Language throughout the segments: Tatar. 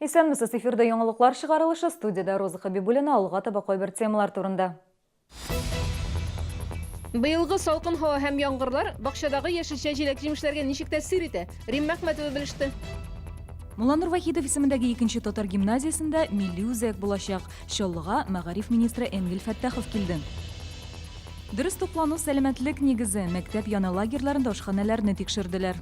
Исәнмесез, эфирда яңалыклар чыгарылышы, студияда Роза Хабибуллина, алга таба кайбер темалар турында. Быелгы салкын һава һәм яңгырлар бакчадагы яшелчә җиләк-җимешләргә ничек тәэсир итә? Римма Әхмәтова белеште. Муланур Вахидов исемендәге 2-нче татар гимназиясендә милли үзәк булачак. Чаллыга мәгариф министры Энгель Фәттахов килде. Дөрес туклану сәламәтлек нигезе, мәктәп яны лагерьларында ашханәләрне тикшерделәр.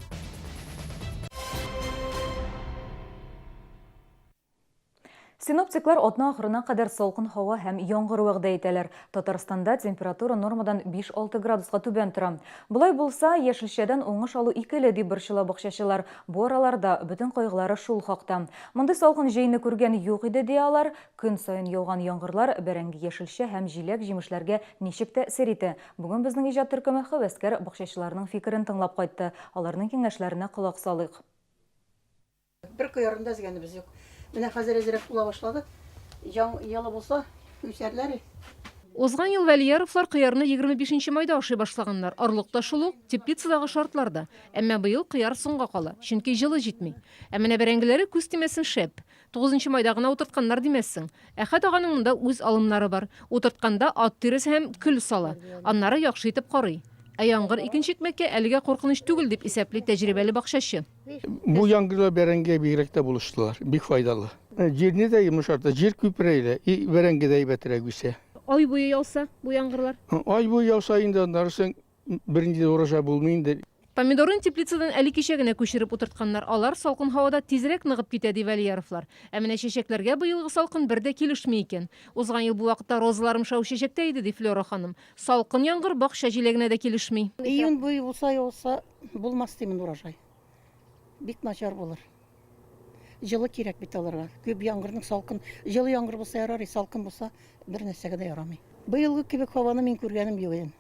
Синоптиклар атна ахырына кадәр салкын һава һәм яңгыр вәгъдә итәләр. Татарстанда температура нормадан 5-6 градуска түбән тора. Булай булса, яшелчәдән уңыш алу икеле дип борчыла бакчачылар. Бу араларда бөтен кайгылары шул хакта. Мондый салкын җәйне күргән юк иде диялар. Көн саен яуган яңгырлар бәрәңге яшелчә һәм җиләк-җимешләргә ничек тәэсир итә? Бүген безнең иҗат төркеме хәвәскәр бакчачыларның фикерен тыңлап кайтты. Аларның киңәшләренә колак салыйк. Бер кыярында згәнебез юк. Менә хәзер әзрәк була башлады. Яңгырлы булса, үсәрләр. Узган ел Вәлияровлар кыярны 25 майда ашый башлаганнар. Орлыкта шул ук, теплицадагы шартларда. Әмма быел кыяр соңга кала, чөнки җылы җитми. Ә менә бәрәңгеләре күз тимәсен шәп. 9 майда гына утыртканнар димәссең. Әхәт аганың монда үз алымнары бар. Утыртканда ат тиресе һәм көл сала. Аннары яхшы итеп карый. Ә яңгыр икенче икмәккә әлегә куркыныч түгел дип исәпли тәҗрибәле бакчачы. Бу яңгырлар бәрәңгегә бигрәк тә булыштылар. Бик файдалы. Җирне дә йомшарта, җир күпрәйле, бәрәңге дә әйбәтрәк үсә. Ай буе яуса, бу яңгырлар. Ай буе яуса инде аннарысын бернинди урожай булмый инде. Помидорын теплицадан әле кичә генә күчереп утыртканнар. Алар салкын һавада тизрәк ныгып китә ди Вәлияровлар. Ә менә чәчәкләргә быелгы салкын бер дә килешми икән. Узган ел бу вакытта розаларым шау чәчәктә иде ди Флора ханым. Салкын яңгыр бакча җиләгенә дә килешми. Июнь буе булса яуса, булмас димен урожай. Бик начар булыр. Җылы кирәк бит аларга. Күп яңгырның салкын, җылы яңгыр булса ярар, салкын булса бер нәрсәгә дә ярамый. Быелгы кебек һаваны мин күргәнем юк инде.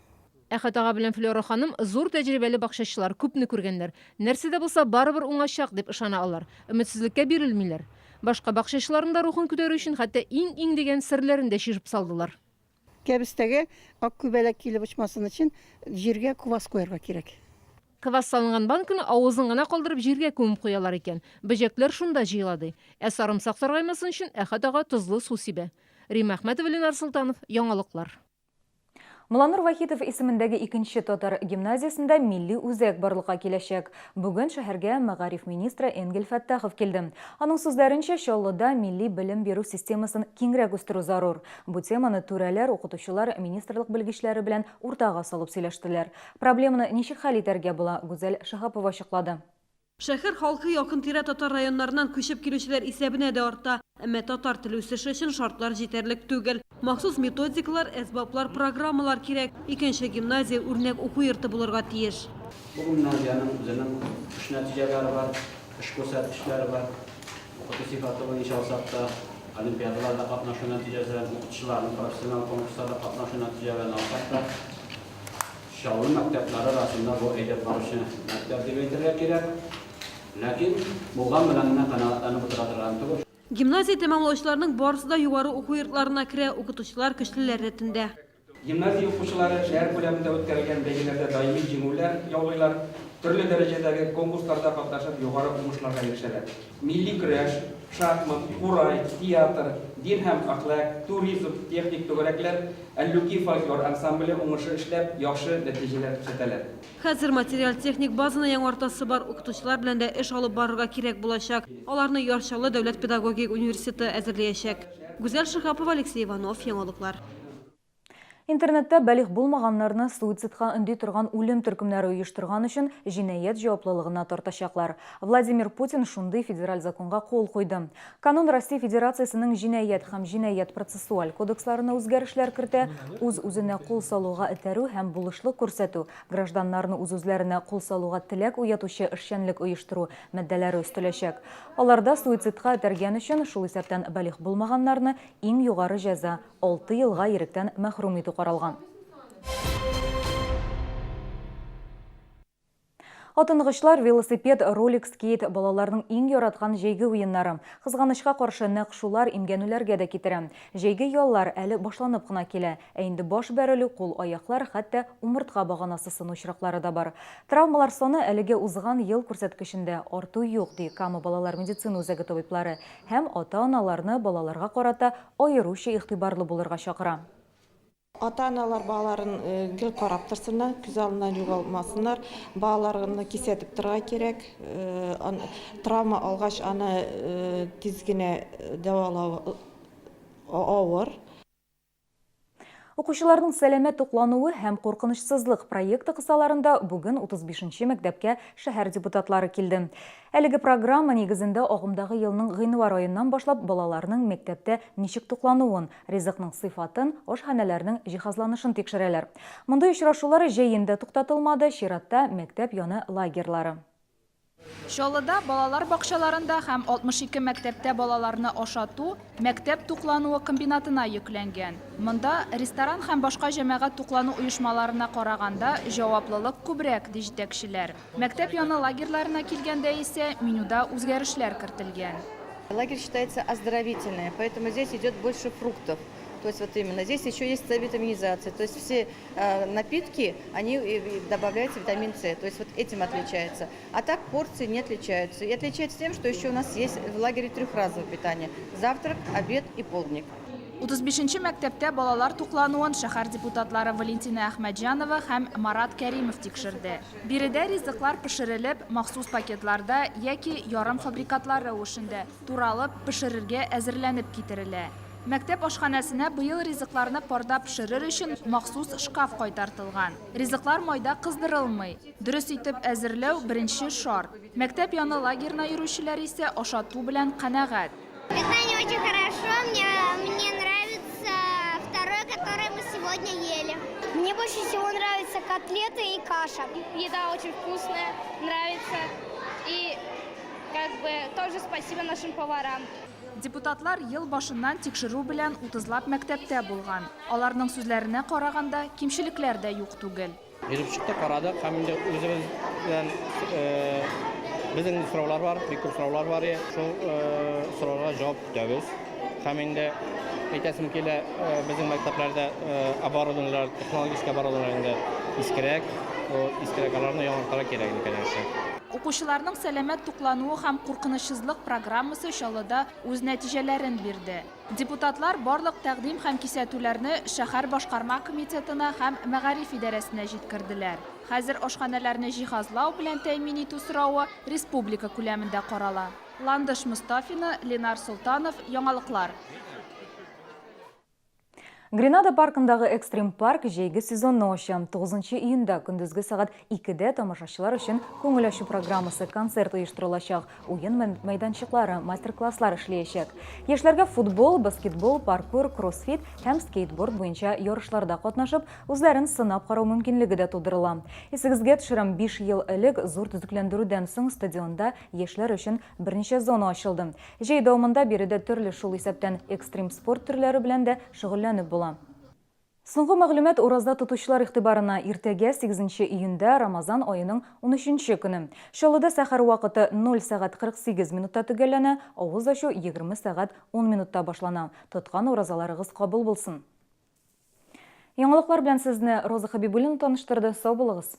Әхәт ага белән Флора ханым зур тәҗрибәле бакчачылар, күпне күргәннәр. Нәрсәдә булса барыбер уңачак дип ышана алар. Өметсезлеккә бирелмиләр. Башка бакчачыларның да рухын күтәрү өчен хәтта иң дигән серләрен дә шишеп салдылар. Кәбестәгә ак күбәләк килеп очмасын өчен җиргә квас куярга кирәк. Квас салынган банкны авызын гына калдырып җиргә күмеп куялар икән. Бөҗәкләр шунда җыелады. Ә сарымсак саргаймасын өчен Әхәт ага тозлы су сибә. Римма Әхмәтова, Ленар Султанов, яңалыклар. Муланур Вахидов исемендәге 2-нче татар гимназиясендә милли үзәк барлыкка киләчәк. Бүген шәһәргә мәгариф министры Энгель Фәттахов килде. Аның сүзләренчә, Чаллыда милли белем бирү системасын киңрәк үстерү зарур. Бу теманы түрәләр, укытучылар министрлык белгечләре белән уртага салып сөйләштеләр. Проблеманы ничек хәл итәргә була, Гүзәл Шәһапова ачыклады. Шәһәр халкы якын тирә татар районнарыннан күчеп килүчеләр исәбенә дә арта. Әмма татар теле үсеше өчен шартлар җитәрлек түгел. Махсус методикалар, әсбаплар, программалар кирәк. 2-нче гимназия үрнәк уку йорты булырга тиеш. Bu gimnaziyanın özünün iş neticeleri var, iş gösterişleri var. Okutu sıfatı bu iş alsak da olimpiyadalarda katnaşı neticeleri, okutçuların profesyonel konkurslarda katnaşı neticelerini alsak da şahlı mektepler arasında bu edep barışı mektep debetirler gerek. Lakin buğan bilenine kanatlarını bırakırlar tutur. Гимназия тәмамлаучыларның барысы да югары уку йортларына керә, укытучылар көчлеләр рәтендә. Gimnaziya оқучылары шәһәр күләмендә үткәрелгән бәйгеләрдә даими җиңүләр яулыйлар, төрле дәрәҗәдәге конкурсларда катнашып югары уңышларга ирешәләр. Милли көрәш, шахмат, курай, театр, дин һәм әхлак, туризм, техник түгәрәкләр, әллүки фольклор ансамбле уңышы эшләп, яхшы нәтиҗәләр күрсәтәләр. Хәзер материал техник базаны яңартасы бар, укытучылар белән дә эш алып барырга кирәк булачак. Аларны Ярчалы дәүләт педагогик университеты әзерләячәк. Гүзәл Шәһапова, Алексей Иванов, яңалыклар. Интернетта бәлих булмаганнарны суицидка өнди торган үлем төркемнәре оештырган өчен җинаять җаваплылыгына тартачаклар. Владимир Путин шундый федераль законга кул куйды. Канун Россия Федерациясенең җинаять һәм җинаять процессуаль кодексларына үзгәрешләр кертә, үз-үзенә кул салуга этәрү һәм булышлык күрсәтү, гражданнарны үз-үзләренә кул салуга теләк уятучы эшчәнлек оештыру маддәләре өстәләчәк. Аларда суицидка этәргән өчен шул исәптән бәлих булмаганнарны иң югары җәза 6 елга иректән мәхрүм итү каралган. Отынғышлар велосипед, ролик, скейт балаларның иң яратқан жейгі ойыннары. Қызғанышқа қаршы нәқшулар имгәнуләргә дә китерә. Жейгі яллар әлі башланып қына келә. Әйінді баш бәрілі қол аяқлар, хәтта умыртқа бағанасы сыну очраклары да бар. Травмалар саны әлеге узган ел күрсәткечендә арту юк, ди Кама балалар медицина үзәге табиблары. Һәм ата-аналарны балаларга карата аеруча игътибарлы булырга чакыра. Ата-аналар балаларын гел карап торсыннар, күз алдынан югалмасыннар, балаларны кисәтеп торырга кирәк. Травма алгач аны тиз генә дәвалау авыр. Укучыларның сәламәт туклануы һәм куркынычсызлык проекты кысаларында бүген 35-нче мәктәпкә шәһәр депутатлары килде. Әлеге программа нигезендә агымдагы елның гыйнвар аеннан башлап балаларның мәктәптә ничек туклануын, ризыкның сыйфатын, ашханәләрнең җиһазланышын тикшерәләр. Мондый очрашулар җәендә туктатылмады, чиратта мәктәп яны лагерьлары. Шолыда балалар бакчаларында һәм 62 мәктәптә балаларны ашату мәктәп туклануы комбинатына йөкләнгән. Монда ресторан һәм башка җәмәгать туклану оешмаларына караганда җаваплылык күбрәк, ди җитәкчеләр. Мәктәп яны лагерьларына килгәндә исә менюда үзгәрешләр кертелгән. Лагерь считается оздоровительный, поэтому здесь идет больше фруктов. То есть вот именно здесь еще есть витаминизация. То есть все напитки, они добавляются витамин С. То есть вот этим отличается. А так порции не отличаются. И отличается тем, что еще у нас есть в лагере трехразовое питание. Завтрак, обед и полдник. 35-нче мәктәптә балалар туклануын шәһәр депутатлары Валентина Әхмәтҗанова һәм Марат Кәримов тикшерде. Биредә ризыклар пешерелеп, махсус пакетларда яки ярым фабрикатлар рәвешендә туралып пешерергә әзерләнеп китерелә. Мәктәп ашханәсенә быел ризыкларны парда пешерер өчен махсус шкаф кайтартылган. Ризыклар майда кыздырылмый. Дөрес итеп әзерләү беренче шарт. Мәктәп яны лагерьна йөрүчеләр исә ашату белән канәгать. Питание очень хорошо, мне нравится второе, которое мы сегодня ели. Мне больше всего нравятся котлеты и каша. Еда очень вкусная, нравится. И тоже спасибо нашим поварам. Депутатлар ел башыннан тикшерү белән 30лап мәктәптә булган. Аларның сүзләренә караганда кимчелекләр дә юк түгел. Йөреп чыкты, карадык, һәм инде үзебез белән безнең сораулар бар, бик күп сораулар бар. Шул сорауларга җавап көтәбез. Һәм инде әйтәсем килә, безнең мәктәпләрдә оборудованиелар, технологик оборудованиелар искерәк, аларны яңартырга кирәк икән. Укучыларның сәламәт туклануы һәм куркынычсызлык программасы Чаллыда үз нәтиҗәләрен бирде. Депутатлар барлык тәкъдим һәм кисәтүләрне шәһәр башкарма комитетына һәм мәгариф идарәсенә җиткерделәр. Хәзер ашханәләрне җиһазлау белән тәэмин итү соравы республика күләмендә карала. Ландыш Мустафина, Ленар Султанов, Яңалыклар. Гренада паркындагы экстрим парк җәйге сезонны ача. 9 июньдә көндезге сагат 2дә тамашачылар өчен күңел ачу программасы, концерт оештырылачак. Уен мәйданчыклары, мастер-класслар эшләячәк. Яшьләргә футбол, баскетбол, паркур, кроссфит һәм скейтборд буенча ярышларда катнашып, үзләрен сынап карау мөмкинлеге дә тудырыла. Исегезгә төшерәм, 5 ел элек зур төзекләндерүдән соң стадионда яшьләр өчен берничә зона ачылды. Җәй дәвамында биредә төрле шул исәптән экстрим спорт төрләре белән дә шөгыльләнеп була. Соңгы мәгълүмат ураза тотучылар игътибарына: иртәгә 8 июньдә Рамазан аеның 13 көне. Чаллыда сәхәр вакыты 0 сәгать 48 минутта төгәлләнә, авыз ачу 20 сәгать 10 минутта башлана. Тоткан уразаларыгыз кабул булсын. Яңалыклар белән сезне Роза Хабибуллина таныштырды. Сау булыгыз.